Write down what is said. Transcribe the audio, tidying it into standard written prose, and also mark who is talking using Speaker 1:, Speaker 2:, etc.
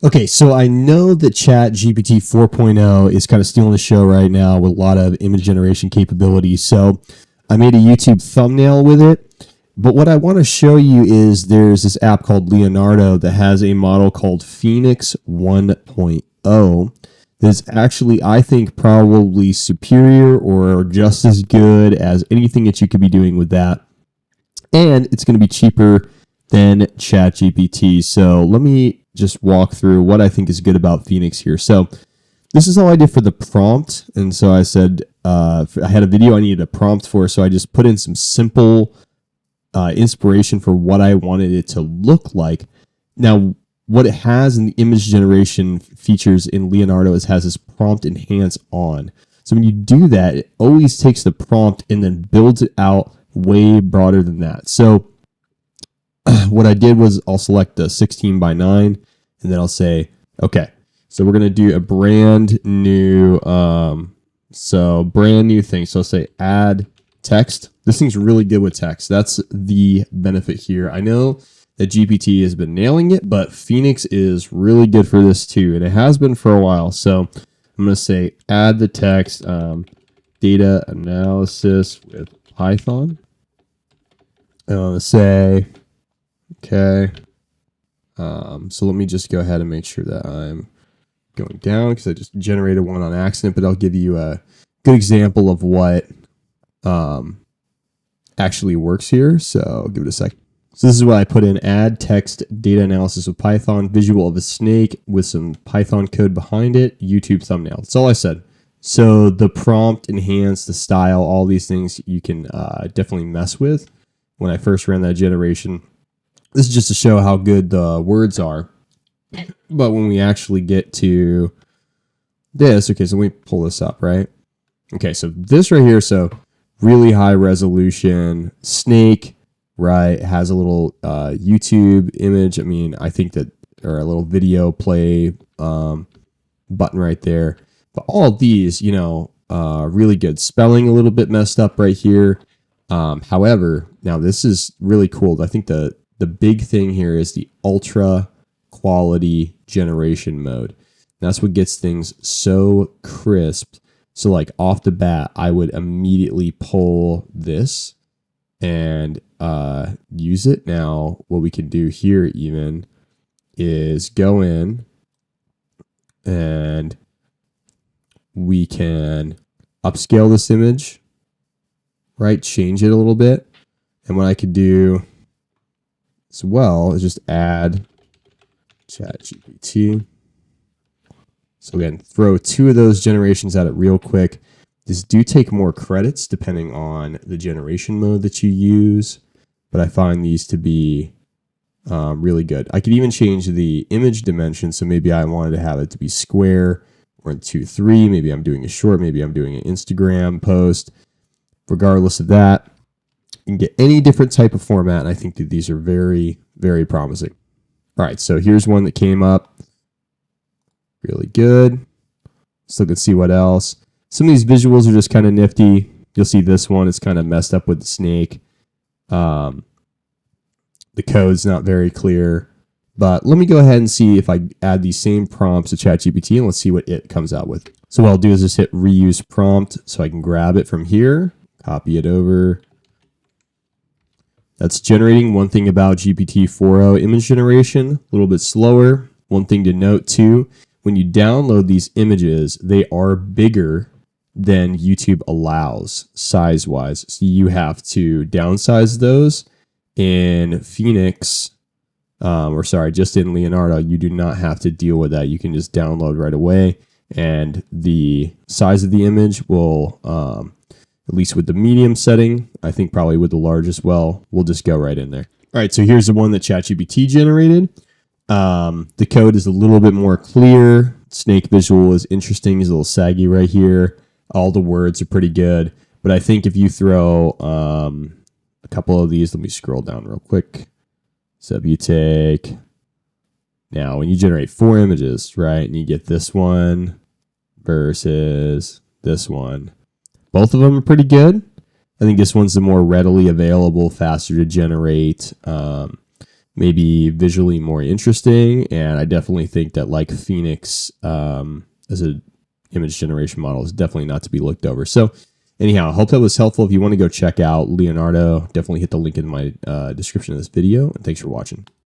Speaker 1: Okay, so I know that ChatGPT 4.0 is kind of stealing the show right now with a lot of image generation capabilities. So I made a YouTube thumbnail with it. But what I want to show you is there's this app called Leonardo that has a model called Phoenix 1.0 that's actually, I think, probably superior or just as good as anything that you could be doing with that. And it's going to be cheaper than ChatGPT. So let me just walk through what I think is good about Phoenix here. So this is all I did for the prompt. And so I said, I had a video I needed a prompt for. So I just put in some simple inspiration for what I wanted it to look like. Now, what it has in the image generation features in Leonardo is has this prompt enhance on. So when you do that, it always takes the prompt and then builds it out way broader than that. So what I did was I'll select the 16 by 9 and then I'll say, okay, so we're going to do a brand new thing. So I'll say add text. This thing's really good with text. That's the benefit here. I know that GPT has been nailing it, but Phoenix is really good for this too. And it has been for a while. So I'm going to say add the text, data analysis with Python. And I'm going to say, okay. So let me just go ahead and make sure that I'm going down because I just generated one on accident, but I'll give you a good example of what actually works here. So I'll give it a second. So this is what I put in: add text data analysis with Python, visual of a snake with some Python code behind it, YouTube thumbnail. That's all I said. So the prompt, enhance, the style, all these things you can definitely mess with. When I first ran that generation, this is just to show how good the words are. But when we actually get to this, okay, so let me pull this up, right? Okay, so this right here, so really high resolution snake, right? It has a little YouTube image. I mean, I think that, or a little video play button right there. But all of these, really good. Spelling a little bit messed up right here. However, now this is really cool. I think the big thing here is the ultra quality generation mode. That's what gets things so crisp. So like off the bat, I would immediately pull this and use it. Now, what we can do here even is go in and we can upscale this image, right? Change it a little bit. And what I could do as well is just add ChatGPT. So again, throw two of those generations at it real quick. These do take more credits depending on the generation mode that you use, but I find these to be really good. I could even change the image dimension. So maybe I wanted to have it to be square or in 2:3. Maybe I'm doing a short. Maybe I'm doing an Instagram post. Regardless of that, you can get any different type of format. And I think that these are very, very promising. All right, so here's one that came up. Really good. Let's look and see what else. Some of these visuals are just kind of nifty. You'll see this one is kind of messed up with the snake. The code's not very clear. But let me go ahead and see if I add these same prompts to ChatGPT and let's see what it comes out with. So what I'll do is just hit reuse prompt so I can grab it from here, copy it over. That's generating. One thing about GPT 4.0 image generation, a little bit slower. One thing to note too, when you download these images, they are bigger than YouTube allows size-wise. So you have to downsize those. In Phoenix, just in Leonardo, you do not have to deal with that. You can just download right away, and the size of the image will, at least with the medium setting, I think probably with the large as well, we'll just go right in there. All right, so here's the one that ChatGPT generated. The code is a little bit more clear. Snake visual is interesting. It's a little saggy right here. All the words are pretty good. But I think if you throw a couple of these, let me scroll down real quick. So if you take, now when you generate 4 images, right, and you get this one versus this one, both of them are pretty good. I think this one's the more readily available, faster to generate. maybe visually more interesting. And I definitely think that like Phoenix as a image generation model is definitely not to be looked over. So anyhow, I hope that was helpful. If you want to go check out Leonardo, definitely hit the link in my description of this video. And thanks for watching.